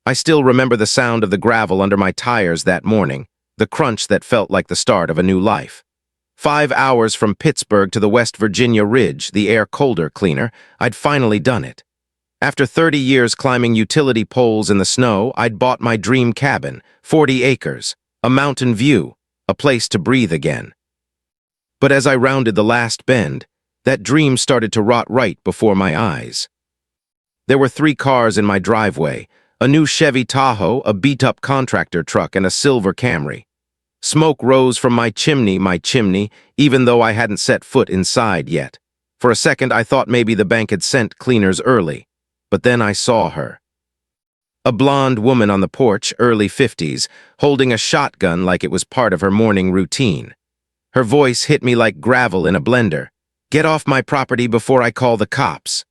I still remember the sound of the gravel under my tires that morning, the crunch that felt like the start of a new life. 5 hours from Pittsburgh to the West Virginia Ridge, the air colder cleaner, I'd finally done it. After 30 years climbing utility poles in the snow, I'd bought my dream cabin, 40 acres, a mountain view, a place to breathe again. But as I rounded the last bend, that dream started to rot right before my eyes. There were 3 cars in my driveway, a new Chevy Tahoe, a beat-up contractor truck, and a silver Camry. Smoke rose from my chimney, even though I hadn't set foot inside yet. For a second, I thought maybe the bank had sent cleaners early. But then I saw her. A blonde woman on the porch, early 50s, holding a shotgun like it was part of her morning routine. Her voice hit me like gravel in a blender. "Get off my property before I call the cops."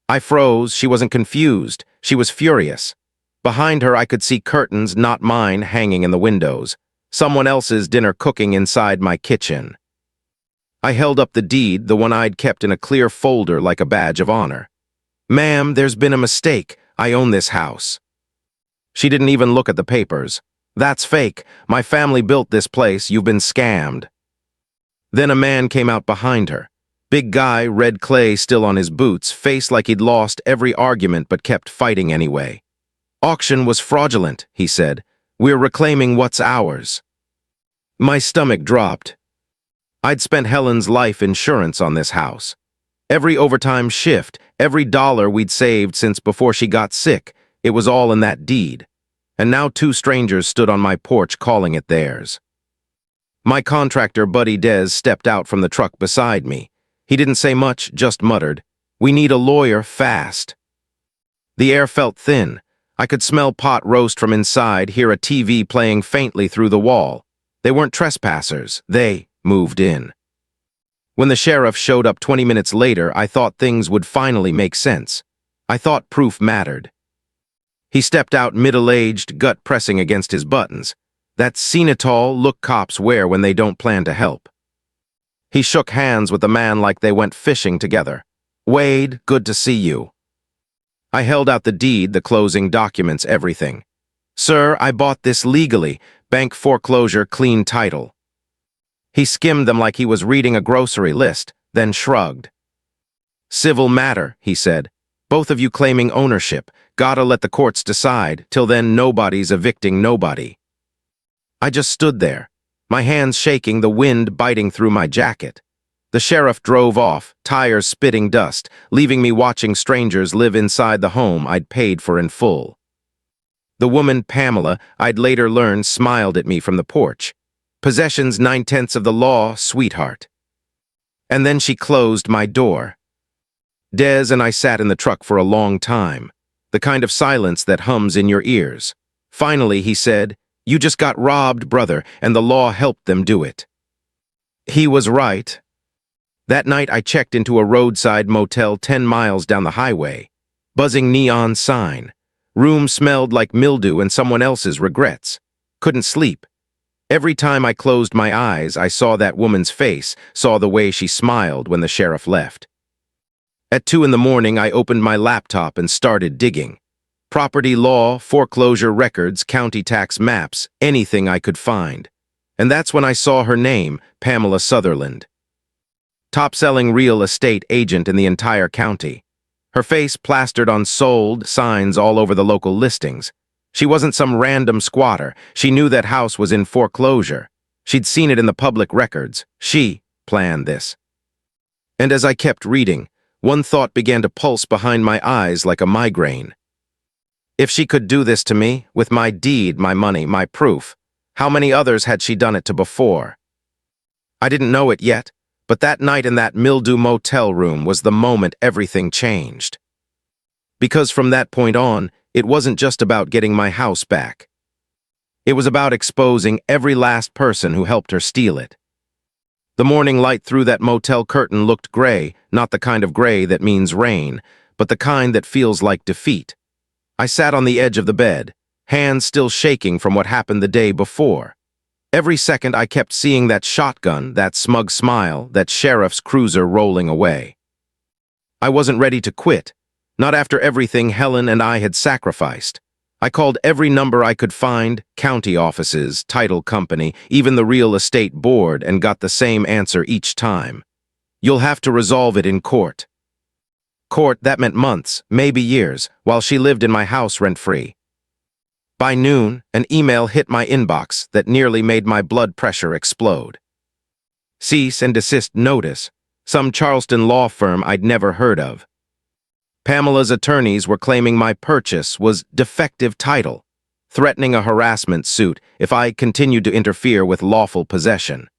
I froze. She wasn't confused. She was furious. Behind her, I could see curtains, not mine, hanging in the windows. Someone else's dinner cooking inside my kitchen. I held up the deed, the one I'd kept in a clear folder like a badge of honor. "Ma'am, there's been a mistake. I own this house." She didn't even look at the papers. "That's fake. My family built this place. You've been scammed." Then a man came out behind her. Big guy, red clay still on his boots, face like he'd lost every argument but kept fighting anyway. "Auction was fraudulent," he said. "We're reclaiming what's ours." My stomach dropped. I'd spent Helen's life insurance on this house. Every overtime shift, every dollar we'd saved since before she got sick, it was all in that deed. And now 2 strangers stood on my porch calling it theirs. My contractor buddy Des stepped out from the truck beside me. He didn't say much, just muttered, "We need a lawyer fast." The air felt thin. I could smell pot roast from inside, hear a TV playing faintly through the wall. They weren't trespassers. They moved in. When the sheriff showed up 20 minutes later, I thought things would finally make sense. I thought proof mattered. He stepped out middle-aged, gut pressing against his buttons. That seen-it-all look cops wear when they don't plan to help. He shook hands with the man like they went fishing together. "Wade, good to see you." I held out the deed, the closing documents, everything. "Sir, I bought this legally. Bank foreclosure, clean title." He skimmed them like he was reading a grocery list, then shrugged. "Civil matter," he said. "Both of you claiming ownership. Gotta let the courts decide. Till then, nobody's evicting nobody." I just stood there, my hands shaking, the wind biting through my jacket. The sheriff drove off, tires spitting dust, leaving me watching strangers live inside the home I'd paid for in full. The woman, Pamela, I'd later learn, smiled at me from the porch. "Possession's 9/10 of the law, sweetheart." And then she closed my door. Des and I sat in the truck for a long time, the kind of silence that hums in your ears. Finally, he said, "You just got robbed, brother, and the law helped them do it." He was right. That night, I checked into a roadside motel 10 miles down the highway. Buzzing neon sign. Room smelled like mildew and someone else's regrets. Couldn't sleep. Every time I closed my eyes, I saw that woman's face, saw the way she smiled when the sheriff left. At 2 in the morning, I opened my laptop and started digging. Property law, foreclosure records, county tax maps, anything I could find. And that's when I saw her name, Pamela Sutherland. Top-selling real estate agent in the entire county. Her face plastered on sold signs all over the local listings. She wasn't some random squatter. She knew that house was in foreclosure. She'd seen it in the public records. She planned this. And as I kept reading, one thought began to pulse behind my eyes like a migraine. If she could do this to me, with my deed, my money, my proof, how many others had she done it to before? I didn't know it yet, but that night in that mildew motel room was the moment everything changed. Because from that point on, it wasn't just about getting my house back. It was about exposing every last person who helped her steal it. The morning light through that motel curtain looked gray, not the kind of gray that means rain, but the kind that feels like defeat. I sat on the edge of the bed, hands still shaking from what happened the day before. Every second I kept seeing that shotgun, that smug smile, that sheriff's cruiser rolling away. I wasn't ready to quit, not after everything Helen and I had sacrificed. I called every number I could find, county offices, title company, even the real estate board, and got the same answer each time. You'll have to resolve it in court. Court, that meant months, maybe years, while she lived in my house rent-free. By noon, an email hit my inbox that nearly made my blood pressure explode. Cease and desist notice, some Charleston law firm I'd never heard of. Pamela's attorneys were claiming my purchase was defective title, threatening a harassment suit if I continued to interfere with lawful possession.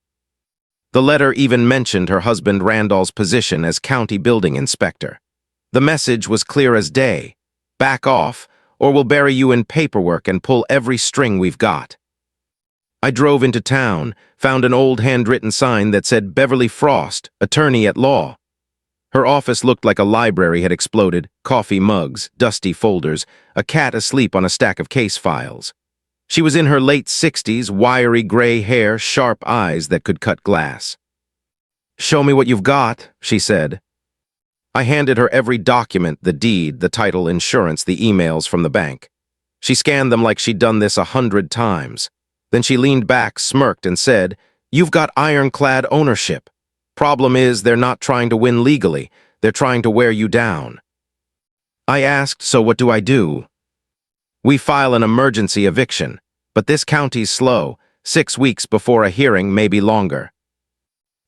The letter even mentioned her husband Randall's position as county building inspector. The message was clear as day. Back off, or we'll bury you in paperwork and pull every string we've got. I drove into town, found an old handwritten sign that said Beverly Frost, attorney at law. Her office looked like a library had exploded, coffee mugs, dusty folders, a cat asleep on a stack of case files. She was in her late 60s, wiry gray hair, sharp eyes that could cut glass. "Show me what you've got," she said. I handed her every document, the deed, the title, insurance, the emails from the bank. She scanned them like she'd done this 100 times. Then she leaned back, smirked, and said, "You've got ironclad ownership. Problem is, they're not trying to win legally. They're trying to wear you down." I asked, "So what do I do?" "We file an emergency eviction, but this county's slow, 6 weeks before a hearing, maybe longer."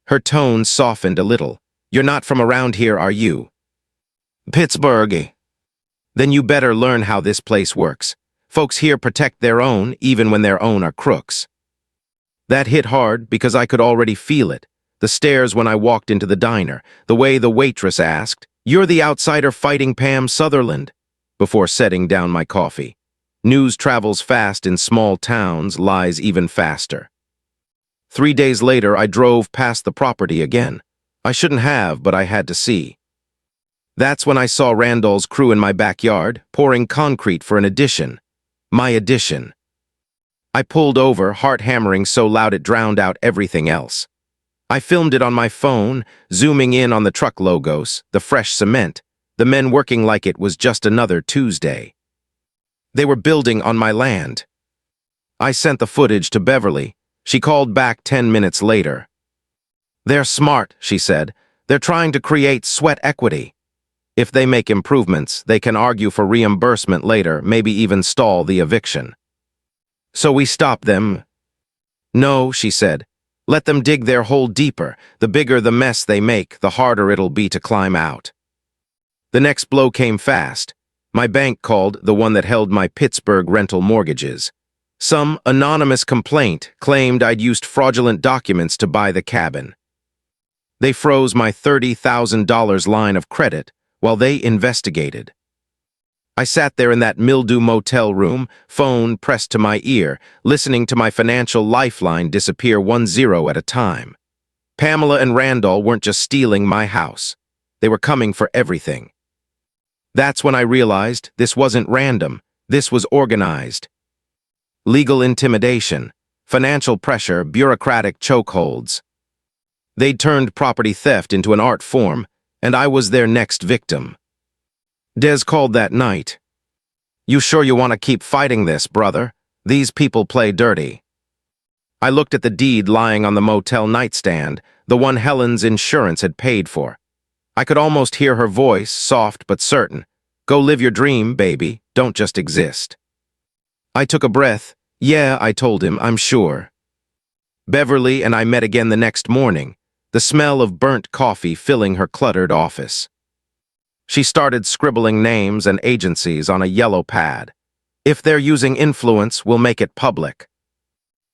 Her tone softened a little. "You're not from around here, are you?" "Pittsburgh." "Then you better learn how this place works. Folks here protect their own, even when their own are crooks." That hit hard because I could already feel it. The stares when I walked into the diner, the way the waitress asked, "You're the outsider fighting Pam Sutherland," before setting down my coffee. News travels fast in small towns, lies even faster. 3 days later, I drove past the property again. I shouldn't have, but I had to see. That's when I saw Randall's crew in my backyard, pouring concrete for an addition. My addition. I pulled over, heart hammering so loud it drowned out everything else. I filmed it on my phone, zooming in on the truck logos, the fresh cement, the men working like it was just another Tuesday. They were building on my land. I sent the footage to Beverly. She called back 10 minutes later. "They're smart," she said. "They're trying to create sweat equity. If they make improvements, they can argue for reimbursement later, maybe even stall the eviction." "So we stop them?" "No," she said. "Let them dig their hole deeper. The bigger the mess they make, the harder it'll be to climb out." The next blow came fast. My bank called, the one that held my Pittsburgh rental mortgages. Some anonymous complaint claimed I'd used fraudulent documents to buy the cabin. They froze my $30,000 line of credit while they investigated. I sat there in that mildew motel room, phone pressed to my ear, listening to my financial lifeline disappear 1 0 at a time. Pamela and Randall weren't just stealing my house. They were coming for everything. That's when I realized this wasn't random. This was organized. Legal intimidation, financial pressure, bureaucratic chokeholds. They'd turned property theft into an art form, and I was their next victim. Des called that night. "You sure you want to keep fighting this, brother? These people play dirty." I looked at the deed lying on the motel nightstand, the one Helen's insurance had paid for. I could almost hear her voice, soft but certain. "Go live your dream, baby. Don't just exist." I took a breath. "Yeah," I told him, "I'm sure." Beverly and I met again the next morning, the smell of burnt coffee filling her cluttered office. She started scribbling names and agencies on a yellow pad. "If they're using influence, we'll make it public."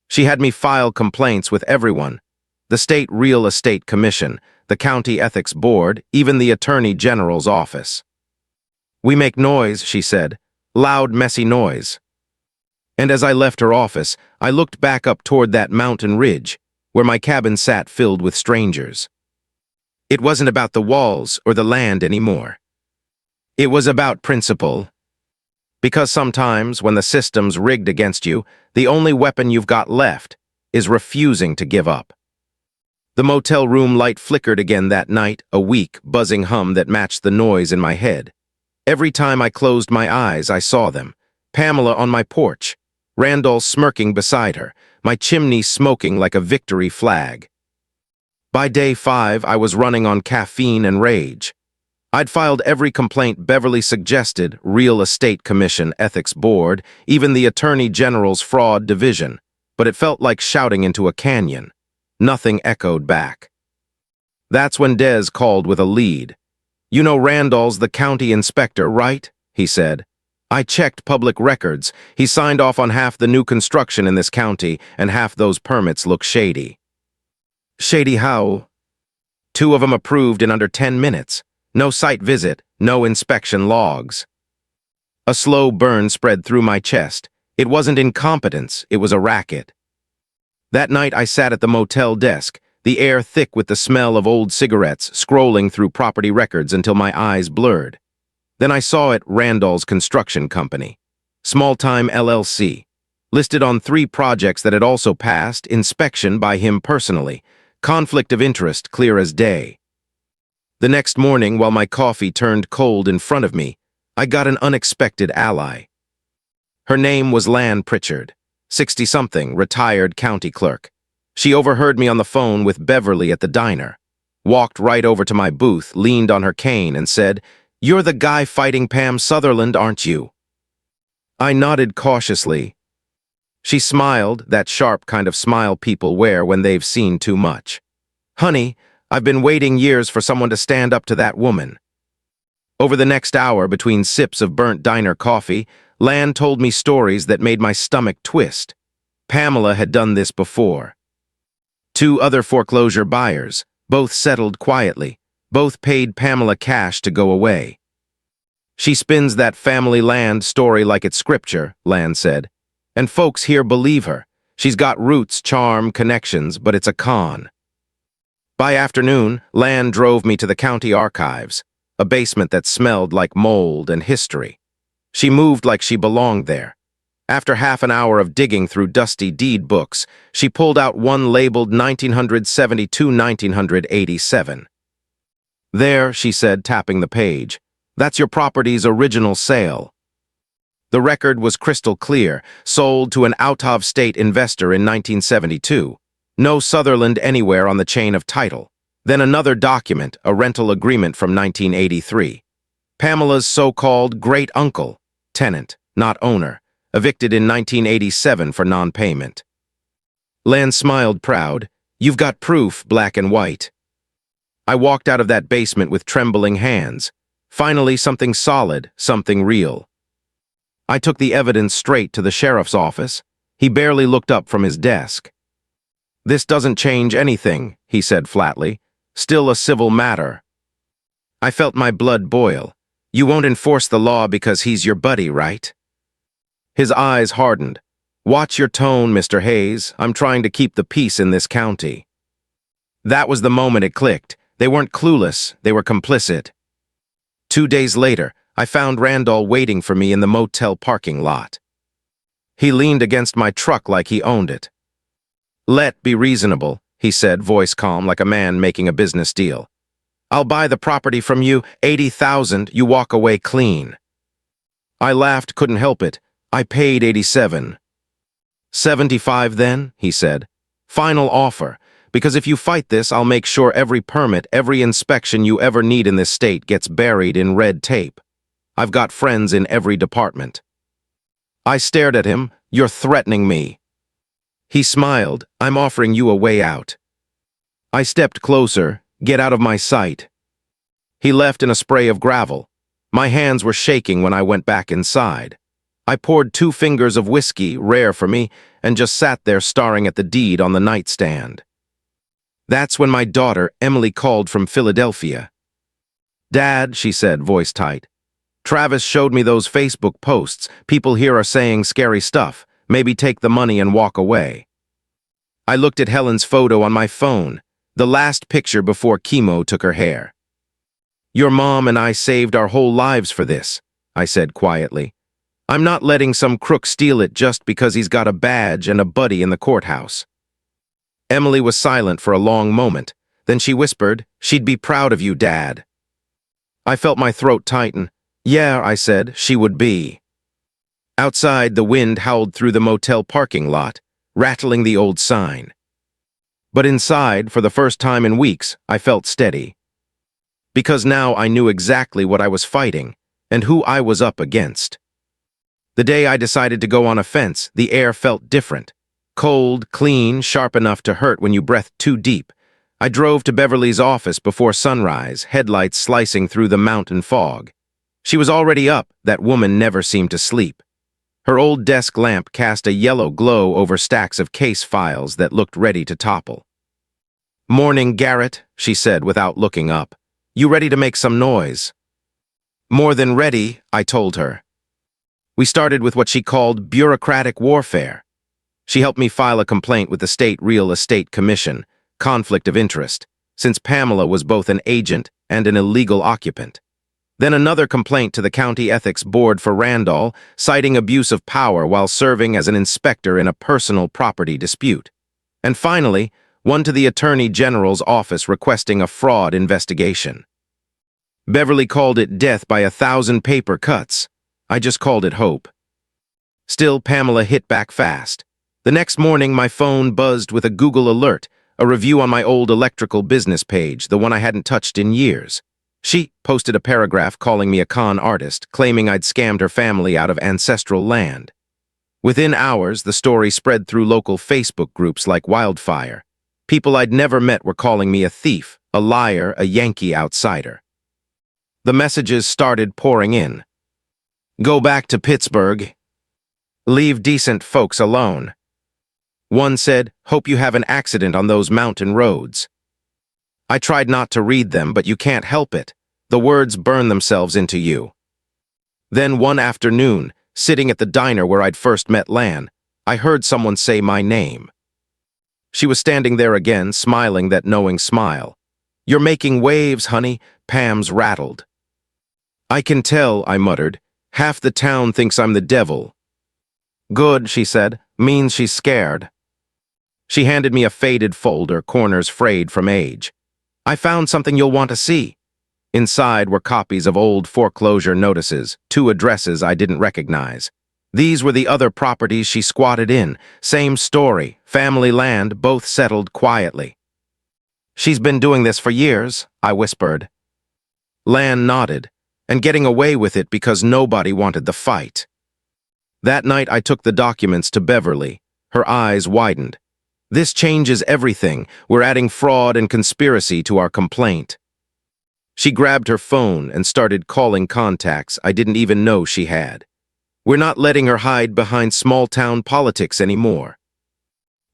She had me file complaints with everyone: the State Real Estate Commission, the County Ethics Board, even the Attorney General's office. "We make noise," she said, "loud, messy noise." And as I left her office, I looked back up toward that mountain ridge, where my cabin sat filled with strangers. It wasn't about the walls or the land anymore. It was about principle. Because sometimes, when the system's rigged against you, the only weapon you've got left is refusing to give up. The motel room light flickered again that night, a weak, buzzing hum that matched the noise in my head. Every time I closed my eyes, I saw them. Pamela on my porch, Randall smirking beside her, my chimney smoking like a victory flag. By day 5, I was running on caffeine and rage. I'd filed every complaint Beverly suggested, Real Estate Commission, Ethics Board, even the Attorney General's Fraud Division, but it felt like shouting into a canyon. Nothing echoed back. That's when Des called with a lead. "You know Randall's the county inspector, right?" he said. "I checked public records. He signed off on half the new construction in this county, and half those permits look shady." "Shady how?" "2 of them approved in under 10 minutes. No site visit, no inspection logs." A slow burn spread through my chest. It wasn't incompetence, it was a racket. That night I sat at the motel desk, the air thick with the smell of old cigarettes, scrolling through property records until my eyes blurred. Then I saw it, Randall's Construction Company. Small-time LLC. Listed on 3 projects that had also passed inspection by him personally. Conflict of interest clear as day. The next morning, while my coffee turned cold in front of me, I got an unexpected ally. Her name was Lan Pritchard, 60-something, retired county clerk. She overheard me on the phone with Beverly at the diner, walked right over to my booth, leaned on her cane, and said, "You're the guy fighting Pam Sutherland, aren't you?" I nodded cautiously. She smiled, that sharp kind of smile people wear when they've seen too much. "Honey, I've been waiting years for someone to stand up to that woman." Over the next hour, between sips of burnt diner coffee, Lan told me stories that made my stomach twist. Pamela had done this before. 2 other foreclosure buyers, both settled quietly, both paid Pamela cash to go away. "She spins that family land story like it's scripture," Lan said, "and folks here believe her. She's got roots, charm, connections, but it's a con." By afternoon, Lan drove me to the county archives, a basement that smelled like mold and history. She moved like she belonged there. After half an hour of digging through dusty deed books, she pulled out one labeled 1972-1987. "There," she said, tapping the page. "That's your property's original sale." The record was crystal clear, sold to an out-of-state investor in 1972. No Sutherland anywhere on the chain of title. Then another document, a rental agreement from 1983. Pamela's so-called great-uncle, tenant, not owner, evicted in 1987 for non-payment. Lan smiled proud. "You've got proof, black and white." I walked out of that basement with trembling hands. Finally, something solid, something real. I took the evidence straight to the sheriff's office. He barely looked up from his desk. "This doesn't change anything," he said flatly. "Still a civil matter." I felt my blood boil. "You won't enforce the law because he's your buddy, right?" His eyes hardened. "Watch your tone, Mr. Hayes. I'm trying to keep the peace in this county." That was the moment it clicked. They weren't clueless, they were complicit. 2 days later, I found Randall waiting for me in the motel parking lot. He leaned against my truck like he owned it. "Let be reasonable," he said, voice calm like a man making a business deal. "I'll buy the property from you, 80,000, you walk away clean." I laughed, couldn't help it. I paid 87. 75 then, he said. "Final offer, because if you fight this, I'll make sure every permit, every inspection you ever need in this state gets buried in red tape. I've got friends in every department." I stared at him. "You're threatening me." He smiled. "I'm offering you a way out." I stepped closer. "Get out of my sight." He left in a spray of gravel. My hands were shaking when I went back inside. I poured 2 fingers of whiskey, rare for me, and just sat there staring at the deed on the nightstand. That's when my daughter, Emily, called from Philadelphia. "Dad," she said, voice tight. "Travis showed me those Facebook posts. People here are saying scary stuff. Maybe take the money and walk away." I looked at Helen's photo on my phone, the last picture before chemo took her hair. "Your mom and I saved our whole lives for this," I said quietly. "I'm not letting some crook steal it just because he's got a badge and a buddy in the courthouse." Emily was silent for a long moment. Then she whispered, "She'd be proud of you, Dad." I felt my throat tighten. "Yeah," I said, "she would be." Outside, the wind howled through the motel parking lot, rattling the old sign. But inside, for the first time in weeks, I felt steady. Because now I knew exactly what I was fighting and who I was up against. The day I decided to go on a fence, the air felt different. Cold, clean, sharp enough to hurt when you breathed too deep. I drove to Beverly's office before sunrise, headlights slicing through the mountain fog. She was already up, that woman never seemed to sleep. Her old desk lamp cast a yellow glow over stacks of case files that looked ready to topple. "Morning, Garrett," she said without looking up. "You ready to make some noise?" "More than ready," I told her. We started with what she called bureaucratic warfare. She helped me file a complaint with the State Real Estate Commission, conflict of interest, since Pamela was both an agent and an illegal occupant. Then another complaint to the County Ethics Board for Randall, citing abuse of power while serving as an inspector in a personal property dispute. And finally, one to the Attorney General's office requesting a fraud investigation. Beverly called it death by 1,000 paper cuts. I just called it hope. Still, Pamela hit back fast. The next morning, my phone buzzed with a Google alert, a review on my old electrical business page, the one I hadn't touched in years. She posted a paragraph calling me a con artist, claiming I'd scammed her family out of ancestral land. Within hours, the story spread through local Facebook groups like wildfire. People I'd never met were calling me a thief, a liar, a Yankee outsider. The messages started pouring in. "Go back to Pittsburgh. Leave decent folks alone." One said, "Hope you have an accident on those mountain roads." I tried not to read them, but you can't help it. The words burn themselves into you. Then one afternoon, sitting at the diner where I'd first met Lan, I heard someone say my name. She was standing there again, smiling that knowing smile. "You're making waves, honey," Pam's rattled. "I can tell," I muttered. "Half the town thinks I'm the devil." "Good," she said. "Means she's scared." She handed me a faded folder, corners frayed from age. "I found something you'll want to see." Inside were copies of old foreclosure notices, 2 addresses I didn't recognize. These were the other properties she squatted in. Same story, family land, both settled quietly. "She's been doing this for years," I whispered. Lan nodded, and getting away with it because nobody wanted the fight. That night I took the documents to Beverly. Her eyes widened. "This changes everything. We're adding fraud and conspiracy to our complaint." She grabbed her phone and started calling contacts I didn't even know she had. We're not letting her hide behind small-town politics anymore.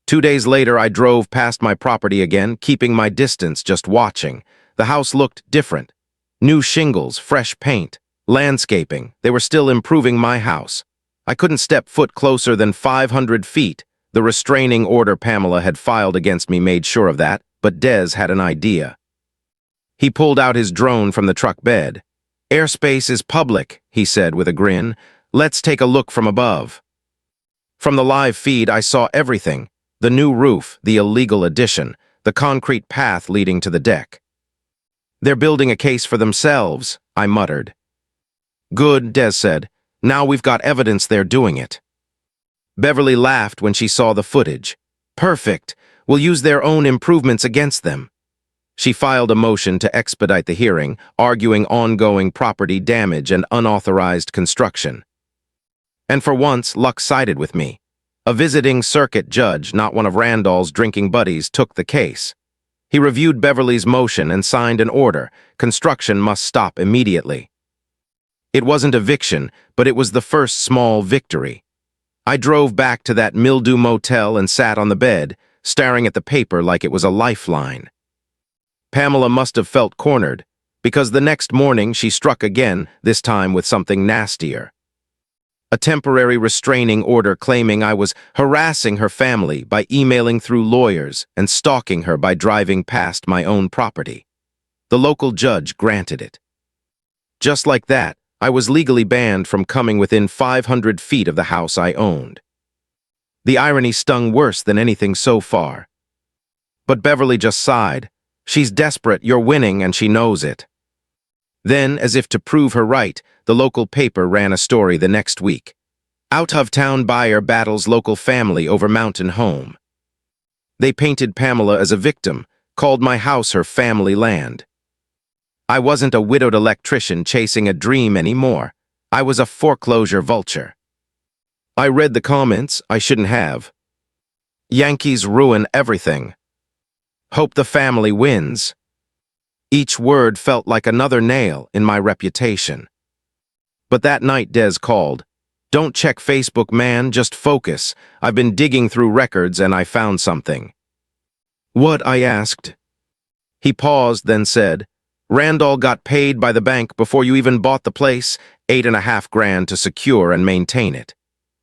2 days later, I drove past my property again, keeping my distance, just watching. The house looked different. New shingles, fresh paint, landscaping. They were still improving my house. I couldn't step foot closer than 500 feet. The restraining order Pamela had filed against me made sure of that, but Des had an idea. He pulled out his drone from the truck bed. "Airspace is public," he said with a grin. "Let's take a look from above." From the live feed, I saw everything. The new roof, the illegal addition, the concrete path leading to the deck. "They're building a case for themselves," I muttered. "Good," Des said. "Now we've got evidence they're doing it." Beverly laughed when she saw the footage. "Perfect. We'll use their own improvements against them." She filed a motion to expedite the hearing, arguing ongoing property damage and unauthorized construction. And for once, luck sided with me. A visiting circuit judge, not one of Randall's drinking buddies, took the case. He reviewed Beverly's motion and signed an order. Construction must stop immediately. It wasn't eviction, but it was the first small victory. I drove back to that mildew motel and sat on the bed, staring at the paper like it was a lifeline. Pamela must have felt cornered, because the next morning she struck again, this time with something nastier. A temporary restraining order claiming I was harassing her family by emailing through lawyers and stalking her by driving past my own property. The local judge granted it. Just like that, I was legally banned from coming within 500 feet of the house I owned. The irony stung worse than anything so far. But Beverly just sighed. "She's desperate, you're winning, and she knows it." Then, as if to prove her right, the local paper ran a story the next week. Out-of-town buyer battles local family over mountain home. They painted Pamela as a victim, called my house her family land. I wasn't a widowed electrician chasing a dream anymore. I was a foreclosure vulture. I read the comments I shouldn't have. Yankees ruin everything. Hope the family wins. Each word felt like another nail in my reputation. But that night Des called. "Don't check Facebook, man, just focus. I've been digging through records and I found something." "What?" I asked. He paused, then said, "Randall got paid by the bank before you even bought the place, $8.5 grand to secure and maintain it.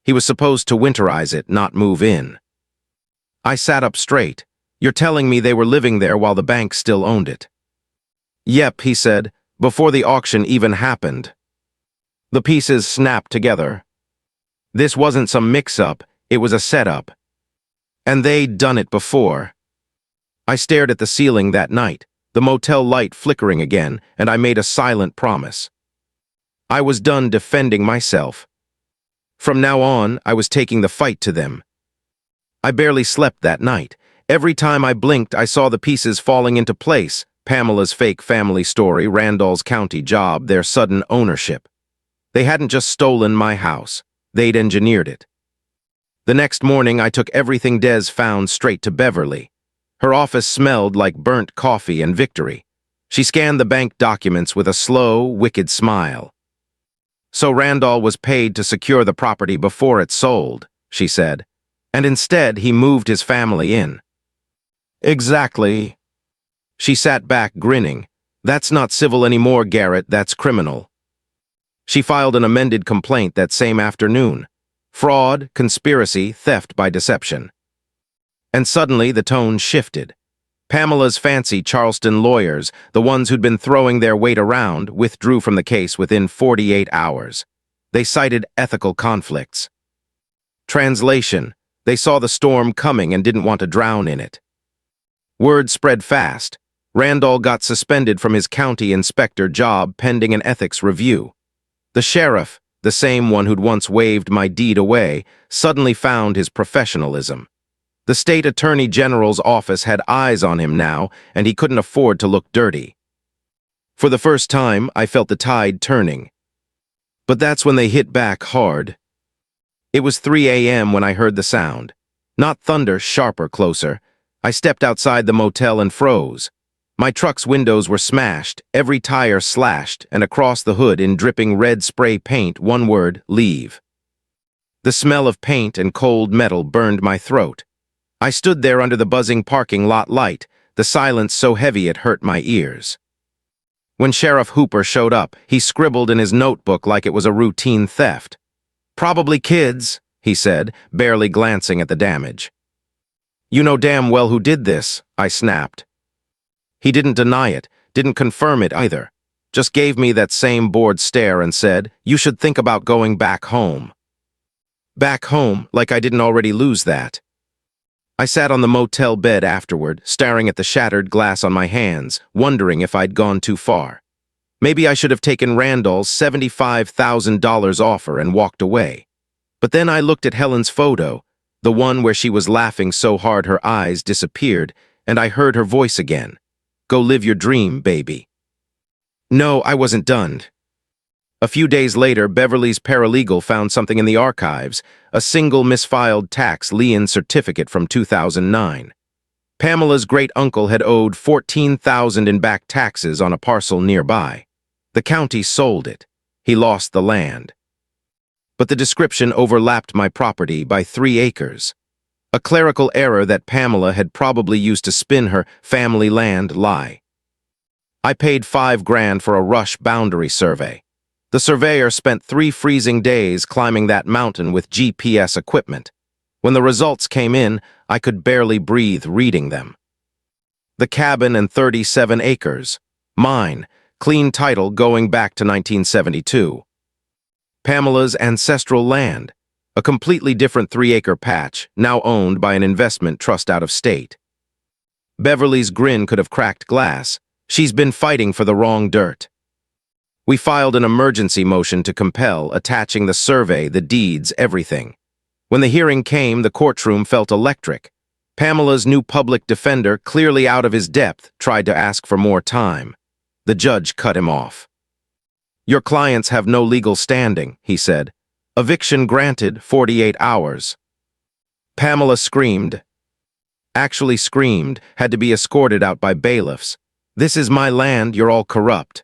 He was supposed to winterize it, not move in." I sat up straight. "You're telling me they were living there while the bank still owned it?" "Yep," he said, "before the auction even happened." The pieces snapped together. This wasn't some mix-up, it was a setup. And they'd done it before. I stared at the ceiling that night, the motel light flickering again, and I made a silent promise. I was done defending myself. From now on, I was taking the fight to them. I barely slept that night. Every time I blinked, I saw the pieces falling into place. Pamela's fake family story, Randall's county job, their sudden ownership. They hadn't just stolen my house. They'd engineered it. The next morning, I took everything Des found straight to Beverly. Her office smelled like burnt coffee and victory. She scanned the bank documents with a slow, wicked smile. "So Randall was paid to secure the property before it sold," she said, "and instead he moved his family in." "Exactly." She sat back, grinning. "That's not civil anymore, Garrett, that's criminal." She filed an amended complaint that same afternoon. Fraud, conspiracy, theft by deception. And suddenly the tone shifted. Pamela's fancy Charleston lawyers, the ones who'd been throwing their weight around, withdrew from the case within 48 hours. They cited ethical conflicts. Translation: they saw the storm coming and didn't want to drown in it. Word spread fast. Randall got suspended from his county inspector job pending an ethics review. The sheriff, the same one who'd once waved my deed away, suddenly found his professionalism. The state attorney general's office had eyes on him now, and he couldn't afford to look dirty. For the first time, I felt the tide turning. But that's when they hit back hard. It was 3 a.m. when I heard the sound. Not thunder, sharper, closer. I stepped outside the motel and froze. My truck's windows were smashed, every tire slashed, and across the hood in dripping red spray paint, one word: leave. The smell of paint and cold metal burned my throat. I stood there under the buzzing parking lot light, the silence so heavy it hurt my ears. When Sheriff Hooper showed up, he scribbled in his notebook like it was a routine theft. "Probably kids," he said, barely glancing at the damage. "You know damn well who did this," I snapped. He didn't deny it, didn't confirm it either. Just gave me that same bored stare and said, "You should think about going back home." Back home, like I didn't already lose that. I sat on the motel bed afterward, staring at the shattered glass on my hands, wondering if I'd gone too far. Maybe I should have taken Randall's $75,000 offer and walked away. But then I looked at Helen's photo, the one where she was laughing so hard her eyes disappeared, and I heard her voice again. "Go live your dream, baby." No, I wasn't done. A few days later, Beverly's paralegal found something in the archives, a single misfiled tax lien certificate from 2009. Pamela's great-uncle had owed $14,000 in back taxes on a parcel nearby. The county sold it. He lost the land. But the description overlapped my property by 3 acres. A clerical error that Pamela had probably used to spin her family land lie. I paid $5 grand for a rush boundary survey. The surveyor spent 3 freezing days climbing that mountain with GPS equipment. When the results came in, I could barely breathe reading them. The cabin and 37 acres. Mine, clean title going back to 1972. Pamela's ancestral land. A completely different 3-acre patch, now owned by an investment trust out of state. Beverly's grin could have cracked glass. She's been fighting for the wrong dirt. We filed an emergency motion to compel, attaching the survey, the deeds, everything. When the hearing came, the courtroom felt electric. Pamela's new public defender, clearly out of his depth, tried to ask for more time. The judge cut him off. "Your clients have no legal standing," he said. "Eviction granted, 48 hours." Pamela screamed. Actually screamed, had to be escorted out by bailiffs. "This is my land, you're all corrupt."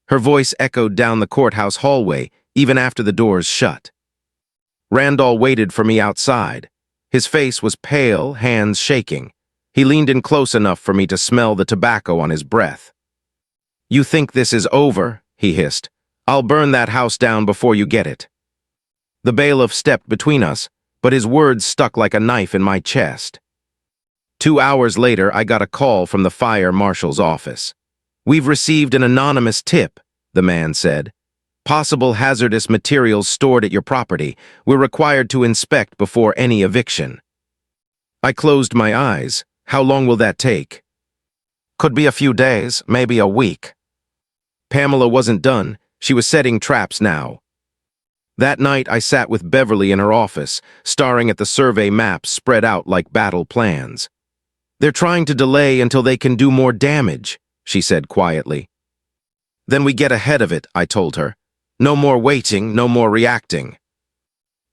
Her voice echoed down the courthouse hallway, even after the doors shut. Randall waited for me outside. His face was pale, hands shaking. He leaned in close enough for me to smell the tobacco on his breath. "You think this is over?" he hissed. "I'll burn that house down before you get it." The bailiff stepped between us, but his words stuck like a knife in my chest. 2 hours later, I got a call from the fire marshal's office. "We've received an anonymous tip," the man said. "Possible hazardous materials stored at your property. We're required to inspect before any eviction." I closed my eyes. How long will that take? "Could be a few days, maybe a week." Pamela wasn't done. She was setting traps now. That night, I sat with Beverly in her office, staring at the survey maps spread out like battle plans. "They're trying to delay until they can do more damage," she said quietly. "Then we get ahead of it," I told her. "No more waiting, no more reacting."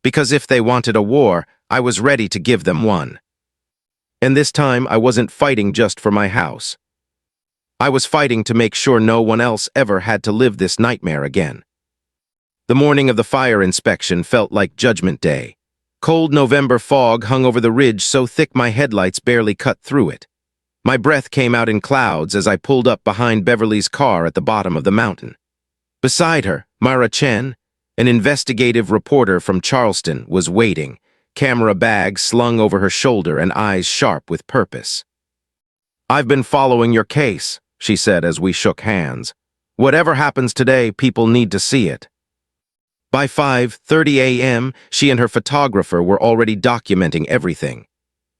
Because if they wanted a war, I was ready to give them one. And this time, I wasn't fighting just for my house. I was fighting to make sure no one else ever had to live this nightmare again. The morning of the fire inspection felt like Judgment Day. Cold November fog hung over the ridge so thick my headlights barely cut through it. My breath came out in clouds as I pulled up behind Beverly's car at the bottom of the mountain. Beside her, Mara Chen, an investigative reporter from Charleston, was waiting, camera bag slung over her shoulder and eyes sharp with purpose. "I've been following your case," she said as we shook hands. "Whatever happens today, people need to see it." By 5:30 a.m., she and her photographer were already documenting everything.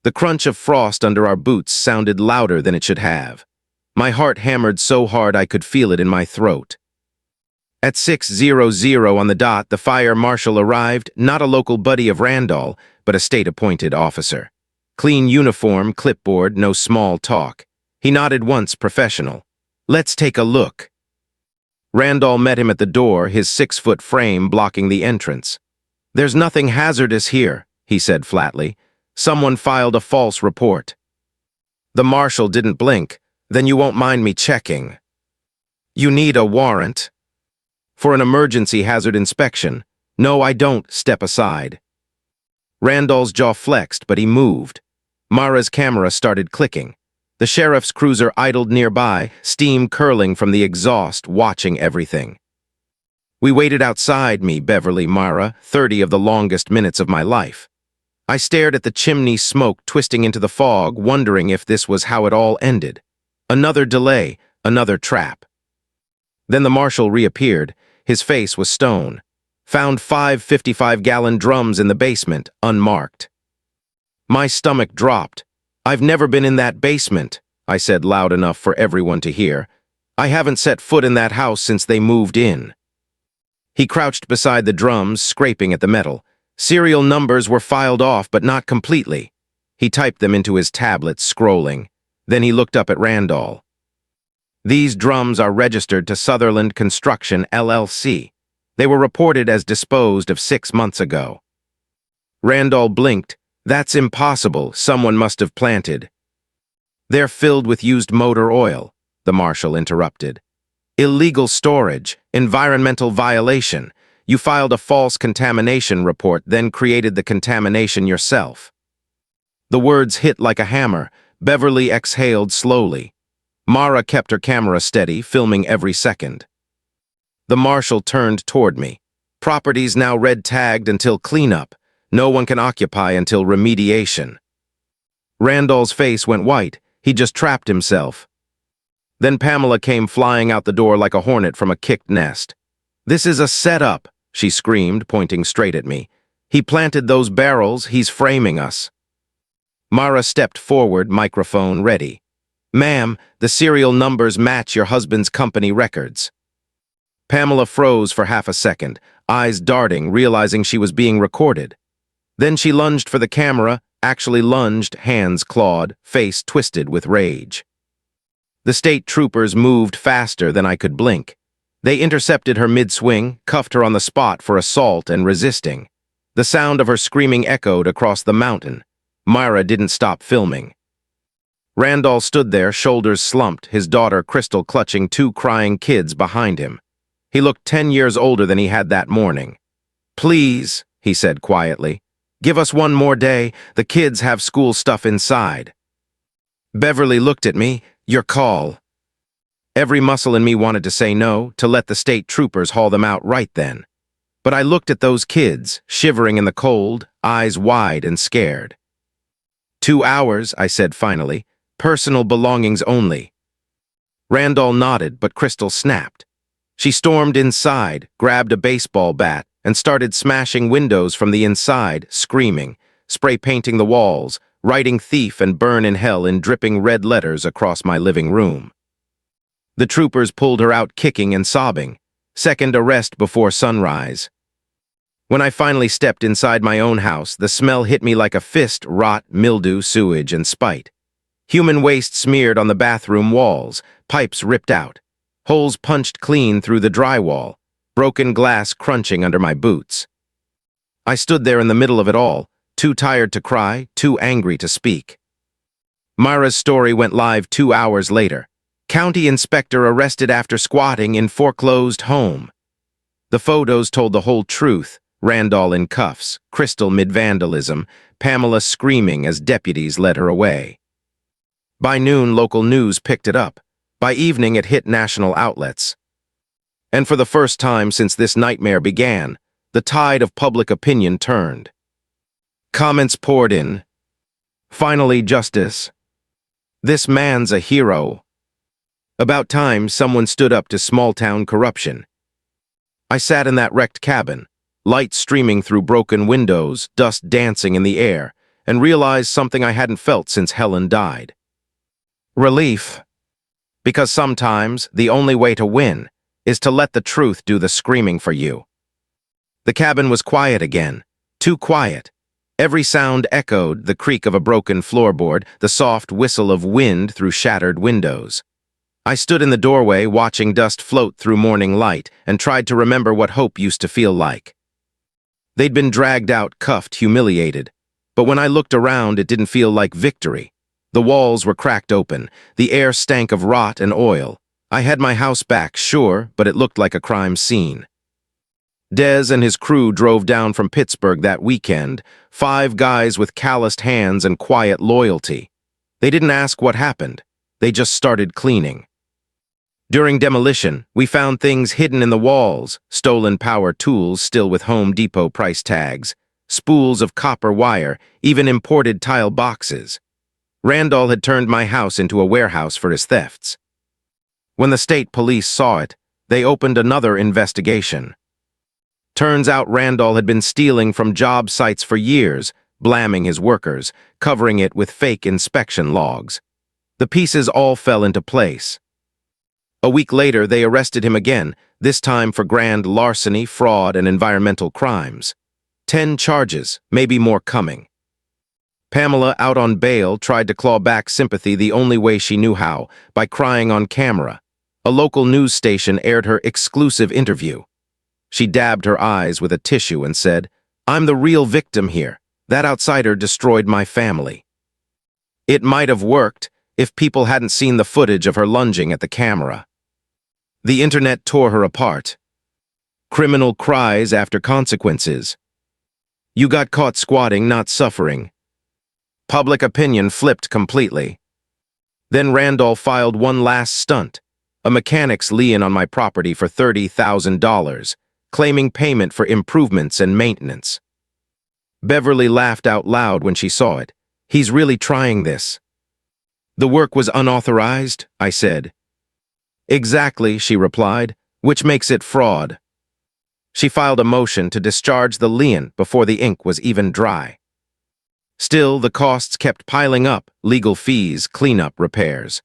The crunch of frost under our boots sounded louder than it should have. My heart hammered so hard I could feel it in my throat. At 6:00 on the dot, the fire marshal arrived, not a local buddy of Randall, but a state-appointed officer. Clean uniform, clipboard, no small talk. He nodded once, professional. "Let's take a look." Randall met him at the door, his 6-foot frame blocking the entrance. "There's nothing hazardous here," he said flatly. "Someone filed a false report." The marshal didn't blink. "Then you won't mind me checking." "You need a warrant." "For an emergency hazard inspection." "No, I don't." "Step aside." Randall's jaw flexed, but he moved. Mara's camera started clicking. The sheriff's cruiser idled nearby, steam curling from the exhaust, watching everything. We waited outside, me, Beverly, Mara, 30 of the longest minutes of my life. I stared at the chimney smoke twisting into the fog, wondering if this was how it all ended. Another delay, another trap. Then the marshal reappeared. His face was stone. "Found 5 55-gallon drums in the basement, unmarked." My stomach dropped. "I've never been in that basement," I said loud enough for everyone to hear. "I haven't set foot in that house since they moved in." He crouched beside the drums, scraping at the metal. Serial numbers were filed off, but not completely. He typed them into his tablet, scrolling. Then he looked up at Randall. "These drums are registered to Sutherland Construction, LLC. They were reported as disposed of 6 months ago." Randall blinked. "That's impossible. Someone must have planted." "They're filled with used motor oil," the marshal interrupted. "Illegal storage, environmental violation. You filed a false contamination report, then created the contamination yourself." The words hit like a hammer. Beverly exhaled slowly. Mara kept her camera steady, filming every second. The marshal turned toward me. "Property's now red-tagged until cleanup. No one can occupy until remediation." Randall's face went white. He just trapped himself. Then Pamela came flying out the door like a hornet from a kicked nest. "This is a setup," she screamed, pointing straight at me. "He planted those barrels. He's framing us." Mara stepped forward, microphone ready. "Ma'am, the serial numbers match your husband's company records." Pamela froze for half a second, eyes darting, realizing she was being recorded. Then she lunged for the camera, actually lunged, hands clawed, face twisted with rage. The state troopers moved faster than I could blink. They intercepted her mid-swing, cuffed her on the spot for assault and resisting. The sound of her screaming echoed across the mountain. Myra didn't stop filming. Randall stood there, shoulders slumped, his daughter Crystal clutching two crying kids behind him. He looked 10 years older than he had that morning. "Please," he said quietly, "give us one more day. The kids have school stuff inside." Beverly looked at me. "Your call." Every muscle in me wanted to say no, to let the state troopers haul them out right then. But I looked at those kids, shivering in the cold, eyes wide and scared. "2 hours," I said finally. "Personal belongings only." Randall nodded, but Crystal snapped. She stormed inside, grabbed a baseball bat, and started smashing windows from the inside, screaming, spray painting the walls, writing "thief" and "burn in hell" in dripping red letters across my living room. The troopers pulled her out kicking and sobbing. Second arrest before sunrise. When I finally stepped inside my own house, the smell hit me like a fist: rot, mildew, sewage, and spite. Human waste smeared on the bathroom walls, pipes ripped out, holes punched clean through the drywall, broken glass crunching under my boots. I stood there in the middle of it all, too tired to cry, too angry to speak. Myra's story went live 2 hours later. County inspector arrested after squatting in foreclosed home. The photos told the whole truth. Randall in cuffs, Crystal mid-vandalism, Pamela screaming as deputies led her away. By noon, local news picked it up. By evening, it hit national outlets. And for the first time since this nightmare began, the tide of public opinion turned. Comments poured in. "Finally, justice. This man's a hero." About time someone stood up to small-town corruption. I sat in that wrecked cabin, light streaming through broken windows, dust dancing in the air, and realized something I hadn't felt since Helen died. Relief. Because sometimes the only way to win is to let the truth do the screaming for you. The cabin was quiet again, too quiet. Every sound echoed: the creak of a broken floorboard, the soft whistle of wind through shattered windows. I stood in the doorway watching dust float through morning light and tried to remember what hope used to feel like. They'd been dragged out, cuffed, humiliated. But when I looked around, it didn't feel like victory. The walls were cracked open. The air stank of rot and oil. I had my house back, sure, but it looked like a crime scene. Dez and his crew drove down from Pittsburgh that weekend, 5 guys with calloused hands and quiet loyalty. They didn't ask what happened. They just started cleaning. During demolition, we found things hidden in the walls: stolen power tools still with Home Depot price tags, spools of copper wire, even imported tile boxes. Randall had turned my house into a warehouse for his thefts. When the state police saw it, they opened another investigation. Turns out Randall had been stealing from job sites for years, blaming his workers, covering it with fake inspection logs. The pieces all fell into place. A week later, they arrested him again, this time for grand larceny, fraud, and environmental crimes. 10 charges, maybe more coming. Pamela, out on bail, tried to claw back sympathy the only way she knew how, by crying on camera. A local news station aired her exclusive interview. She dabbed her eyes with a tissue and said, "I'm the real victim here. That outsider destroyed my family." It might have worked if people hadn't seen the footage of her lunging at the camera. The internet tore her apart. Criminal cries after consequences. You got caught squatting, not suffering. Public opinion flipped completely. Then Randall filed one last stunt, a mechanic's lien on my property for $30,000, claiming payment for improvements and maintenance. Beverly laughed out loud when she saw it. "He's really trying this." "The work was unauthorized," I said. "Exactly," she replied, "which makes it fraud." She filed a motion to discharge the lien before the ink was even dry. Still, the costs kept piling up: legal fees, cleanup, repairs.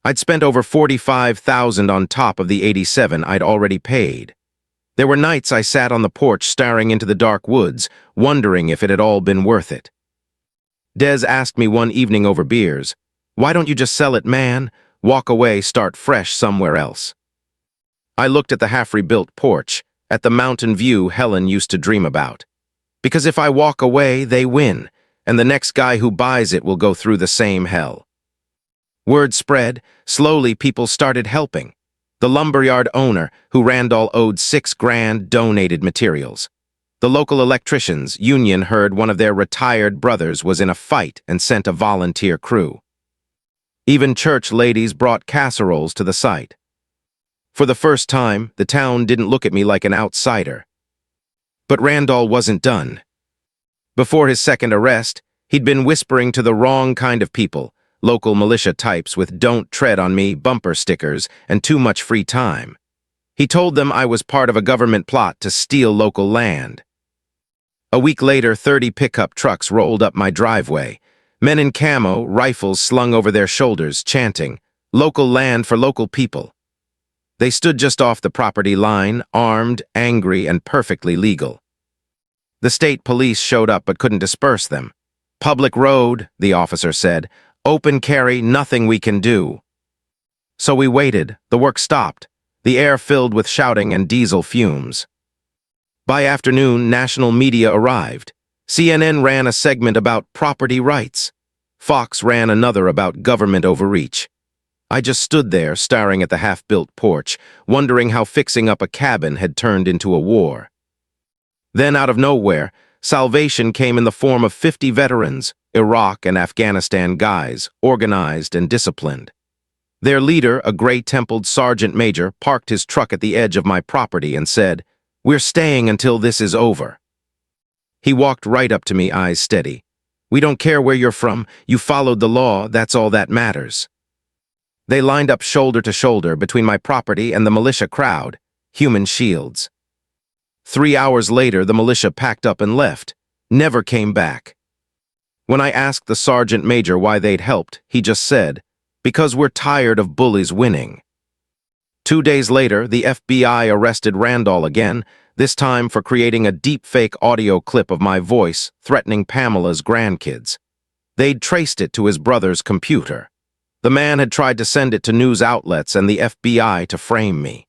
I'd spent over $45,000 on top of the $87,000 I'd already paid. There were nights I sat on the porch staring into the dark woods, wondering if it had all been worth it. Des asked me one evening over beers, "Why don't you just sell it, man? Walk away, start fresh somewhere else." I looked at the half-rebuilt porch, at the mountain view Helen used to dream about. Because if I walk away, they win, and the next guy who buys it will go through the same hell. Word spread, slowly people started helping. The lumberyard owner, who Randall owed $6,000, donated materials. The local electricians' union heard one of their retired brothers was in a fight and sent a volunteer crew. Even church ladies brought casseroles to the site. For the first time, the town didn't look at me like an outsider. But Randall wasn't done. Before his second arrest, he'd been whispering to the wrong kind of people, local militia types with "Don't Tread on Me" bumper stickers and too much free time. He told them I was part of a government plot to steal local land. A week later, 30 pickup trucks rolled up my driveway, men in camo, rifles slung over their shoulders, chanting, "Local land for local people." They stood just off the property line, armed, angry, and perfectly legal. The state police showed up but couldn't disperse them. "Public road," the officer said. "Open carry, nothing we can do." So we waited. The work stopped, the air filled with shouting and diesel fumes. By afternoon, national media arrived. CNN ran a segment about property rights. Fox ran another about government overreach. I just stood there, staring at the half-built porch, wondering how fixing up a cabin had turned into a war. Then, out of nowhere, salvation came in the form of 50 veterans, Iraq and Afghanistan guys, organized and disciplined. Their leader, a gray-templed sergeant major, parked his truck at the edge of my property and said, "We're staying until this is over." He walked right up to me, eyes steady. "We don't care where you're from. You followed the law. That's all that matters." They lined up shoulder to shoulder between my property and the militia crowd, human shields. 3 hours later, the militia packed up and left, never came back. When I asked the sergeant major why they'd helped, he just said, "Because we're tired of bullies winning." 2 days later, the FBI arrested Randall again, this time for creating a deepfake audio clip of my voice threatening Pamela's grandkids. They'd traced it to his brother's computer. The man had tried to send it to news outlets and the FBI to frame me.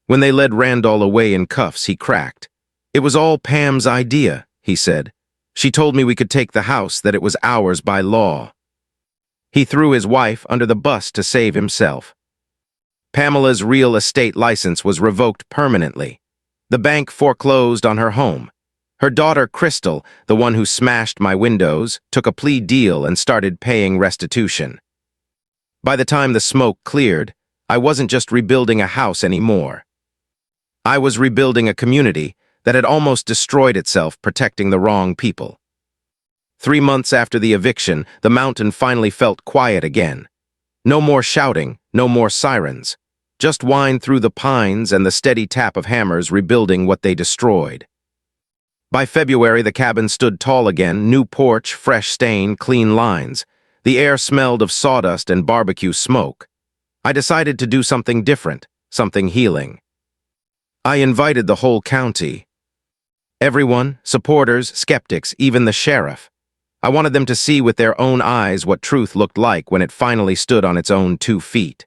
When they led Randall away in cuffs, he cracked. "It was all Pam's idea," he said. "She told me we could take the house, that it was ours by law." He threw his wife under the bus to save himself. Pamela's real estate license was revoked permanently. The bank foreclosed on her home. Her daughter, Crystal, the one who smashed my windows, took a plea deal and started paying restitution. By the time the smoke cleared, I wasn't just rebuilding a house anymore. I was rebuilding a community that had almost destroyed itself protecting the wrong people. 3 months after the eviction, the mountain finally felt quiet again. No more shouting, no more sirens. Just wind through the pines and the steady tap of hammers rebuilding what they destroyed. By February, the cabin stood tall again, new porch, fresh stain, clean lines. The air smelled of sawdust and barbecue smoke. I decided to do something different, something healing. I invited the whole county. Everyone, supporters, skeptics, even the sheriff. I wanted them to see with their own eyes what truth looked like when it finally stood on its own 2 feet.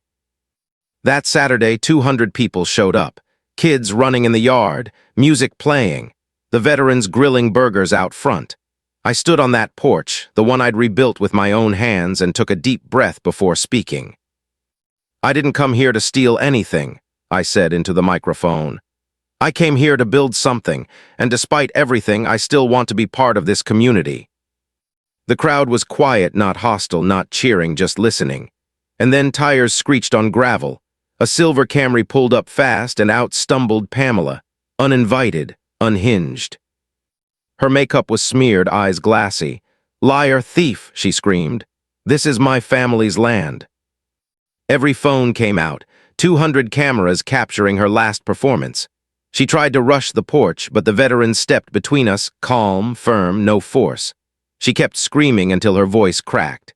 That Saturday, 200 people showed up. Kids running in the yard, music playing, the veterans grilling burgers out front. I stood on that porch, the one I'd rebuilt with my own hands, and took a deep breath before speaking. "I didn't come here to steal anything," I said into the microphone. "I came here to build something, and despite everything, I still want to be part of this community." The crowd was quiet, not hostile, not cheering, just listening. And then tires screeched on gravel. A silver Camry pulled up fast, and out stumbled Pamela, uninvited, unhinged. Her makeup was smeared, eyes glassy. "Liar, thief," she screamed. "This is my family's land." Every phone came out, 200 cameras capturing her last performance. She tried to rush the porch, but the veterans stepped between us, calm, firm, no force. She kept screaming until her voice cracked.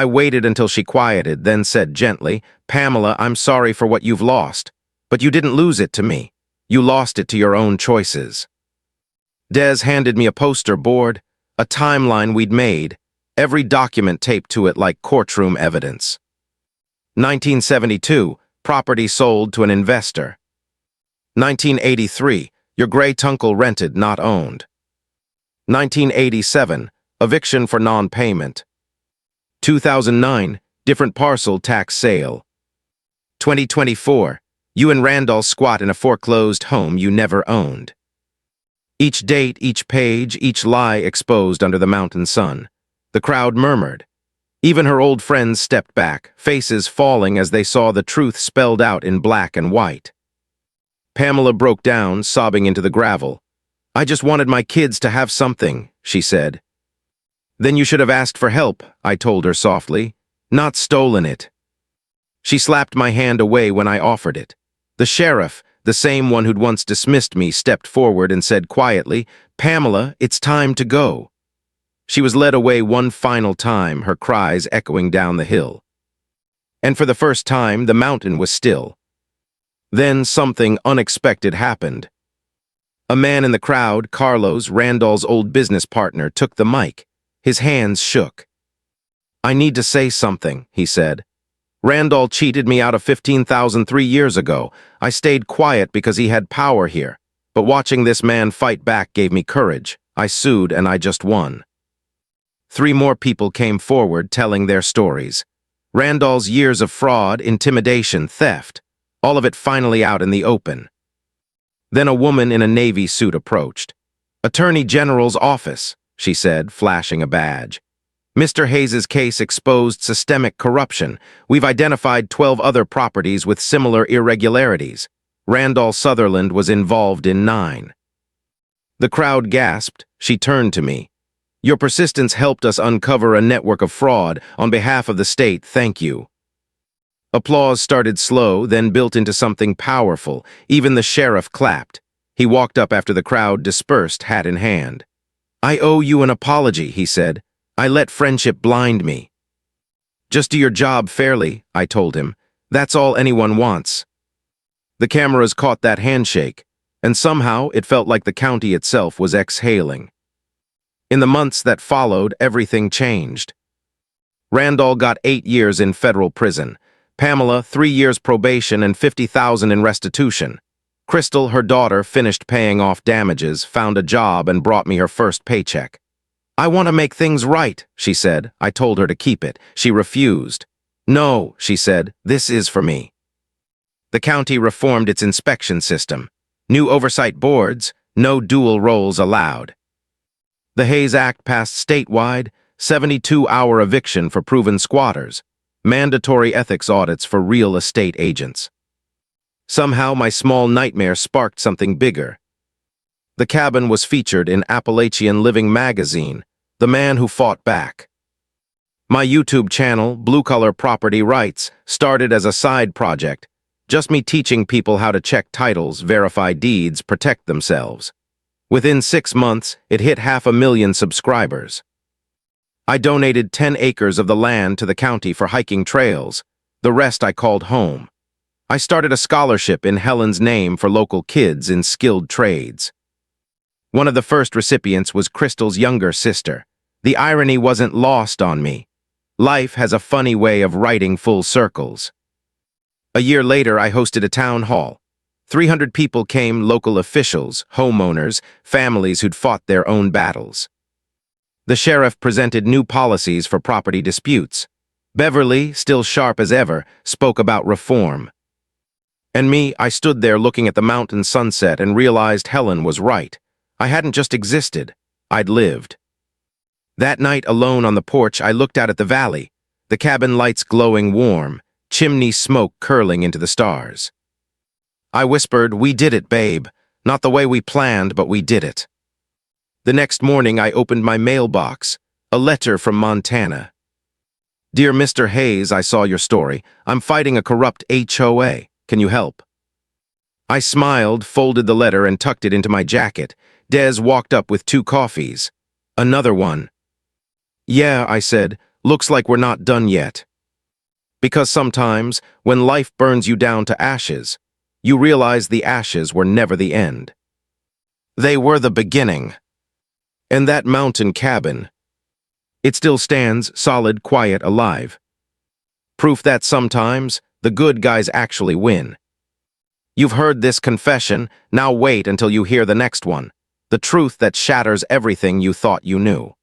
I waited until she quieted, then said gently, "Pamela, I'm sorry for what you've lost. But you didn't lose it to me. You lost it to your own choices." Des handed me a poster board, a timeline we'd made, every document taped to it like courtroom evidence. 1972, property sold to an investor. 1983, your gray tuncle rented, not owned. 1987, eviction for non-payment. 2009, different parcel tax sale. 2024, you and Randall squat in a foreclosed home you never owned. Each date, each page, each lie exposed under the mountain sun. The crowd murmured. Even her old friends stepped back, faces falling as they saw the truth spelled out in black and white. Pamela broke down, sobbing into the gravel. "I just wanted my kids to have something," she said. "Then you should have asked for help," I told her softly, "not stolen it." She slapped my hand away when I offered it. The sheriff, the same one who'd once dismissed me, stepped forward and said quietly, "Pamela, it's time to go." She was led away one final time, her cries echoing down the hill. And for the first time, the mountain was still. Then something unexpected happened. A man in the crowd, Carlos, Randall's old business partner, took the mic. His hands shook. "I need to say something," he said. "Randall cheated me out of $15,000 3 years ago. I stayed quiet because he had power here. But watching this man fight back gave me courage. I sued and I just won." 3 more people came forward telling their stories. Randall's years of fraud, intimidation, theft, all of it finally out in the open. Then a woman in a Navy suit approached. "Attorney General's office," she said, flashing a badge. "Mr. Hayes's case exposed systemic corruption. We've identified 12 other properties with similar irregularities. Randall Sutherland was involved in 9. The crowd gasped. She turned to me. "Your persistence helped us uncover a network of fraud. On behalf of the state, thank you." Applause started slow, then built into something powerful. Even the sheriff clapped. He walked up after the crowd dispersed, hat in hand. "I owe you an apology," he said. "I let friendship blind me." "Just do your job fairly," I told him. "That's all anyone wants." The cameras caught that handshake, and somehow it felt like the county itself was exhaling. In the months that followed, everything changed. Randall got 8 years in federal prison. Pamela, 3 years probation and $50,000 in restitution. Crystal, her daughter, finished paying off damages, found a job, and brought me her first paycheck. "I want to make things right," she said. I told her to keep it. She refused. "No," she said, "this is for me." The county reformed its inspection system. New oversight boards, no dual roles allowed. The Hayes Act passed statewide, 72-hour eviction for proven squatters, mandatory ethics audits for real estate agents. Somehow my small nightmare sparked something bigger. The cabin was featured in Appalachian Living magazine, The Man Who Fought Back. My YouTube channel, Blue Collar Property Rights, started as a side project, just me teaching people how to check titles, verify deeds, protect themselves. Within 6 months, it hit 500,000 subscribers. I donated 10 acres of the land to the county for hiking trails. The rest I called home. I started a scholarship in Helen's name for local kids in skilled trades. One of the first recipients was Crystal's younger sister. The irony wasn't lost on me. Life has a funny way of writing full circles. A year later, I hosted a town hall. 300 people came, local officials, homeowners, families who'd fought their own battles. The sheriff presented new policies for property disputes. Beverly, still sharp as ever, spoke about reform. And me, I stood there looking at the mountain sunset and realized Helen was right. I hadn't just existed, I'd lived. That night, alone on the porch, I looked out at the valley, the cabin lights glowing warm, chimney smoke curling into the stars. I whispered, "We did it, babe. Not the way we planned, but we did it." The next morning, I opened my mailbox, a letter from Montana. "Dear Mr. Hayes, I saw your story. I'm fighting a corrupt HOA. Can you help?" I smiled, folded the letter, and tucked it into my jacket. Des walked up with 2 coffees. "Another one." "Yeah," I said. looks like we're not done yet. Because sometimes, when life burns you down to ashes, you realize the ashes were never the end. They were the beginning. And that mountain cabin, it still stands, solid, quiet, alive. Proof that sometimes, the good guys actually win. You've heard this confession, now wait until you hear the next one. The truth that shatters everything you thought you knew.